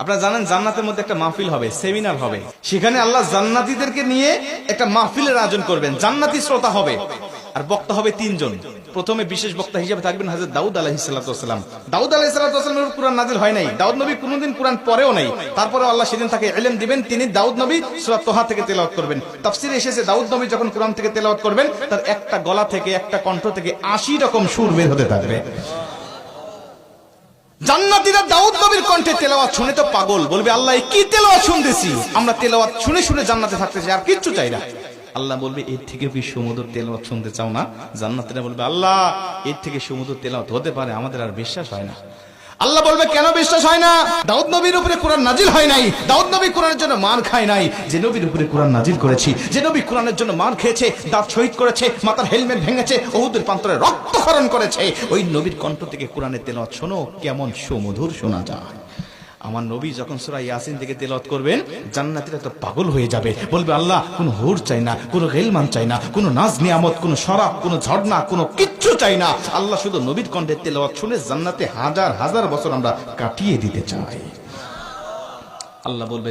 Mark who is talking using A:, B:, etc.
A: আপনারা জানেন জান্নাতের মধ্যে একটা মাহফিল হবে, সেমিনার হবে। সেখানে আল্লাহ জান্নাতীদেরকে নিয়ে একটা মাহফিলের আয়োজন করবেন। জান্নাতি শ্রোতা হবে আর বক্তা হবে তিনজন। প্রথমে বিশেষ বক্তা হিসেবে থাকবেন হযরত দাউদ আলাইহিস সালাম। দাউদ আলাইহিস সালামের কুরআন নাজিল হয় নাই, দাউদ নবী কোনোদিন কুরআন পড়েও নাই। তারপরে আল্লাহ সেদিন তাকে ইলম দিবেন, তিনি দাউদ নবী সূরা তোহা থেকে তেলাওয়াত করবেন। তাফসীরে এসেছে দাউদ নবী যখন কুরআন থেকে তেলাওয়াত করবেন তার একটা গলা থেকে, একটা কণ্ঠ থেকে 80 রকম সুর বের হতে থাকবে। জান্নাতীরা দাউদ নবীর কণ্ঠে তেলাওয়াত শুনে তো পাগল, বলবে আল্লাহ কি তেলাওয়াত শুনতেছি, আমরা তেলাওয়াত শুনে শুনে জান্নাতে থাকতে চাই, আর কিচ্ছু চাই না। আল্লাহ বলবে এর থেকে কি সুমধুর তেলাওয়াত শুনতে চাও না? জান্নাতীরা বলবে আল্লাহ এর থেকে সুমধুর তেলাওয়াত হতে পারে, আমাদের আর বিশ্বাস হয় না। আল্লাহ বলবে কেন বিশ্বাস হয় না? দাউদ নবীর উপরে কোরআন নাজিল হয় নাই, দাউদ নবী কোরআনের জন্য মার খায় নাই। যে নবীর উপরে কোরআন নাজিল করেছি, যে নবী কোরআনের জন্য মার খেয়েছে, দাঁত শহীদ করেছে, মাথার হেলমেট ভেঙেছে, উহুদের প্রান্তরে রক্তক্ষরণ করেছে, ওই নবীর কণ্ঠ থেকে কোরআনের তেলাওয়াত শোনো কেমন সুমধুর শোনা যায়। আমার নবী যখন সূরা ইয়াসিন থেকে তেলাওয়াত করবেন জান্নাতীরা তো পাগল হয়ে যাবে, বলবে আল্লাহ কোনো হুর চাই না, কোনো গিলমান চাই না, কোনো নাজ নিয়ামত, কোনো শরাব, কোনো ঝর্ণা, কোনো কিচ্ছু চাই না। আল্লাহ শুধু নবীর কণ্ঠে তেলাওয়াত শুনে জান্নাতে হাজার হাজার বছর আমরা কাটিয়ে দিতে চাই। আল্লাহ বলবে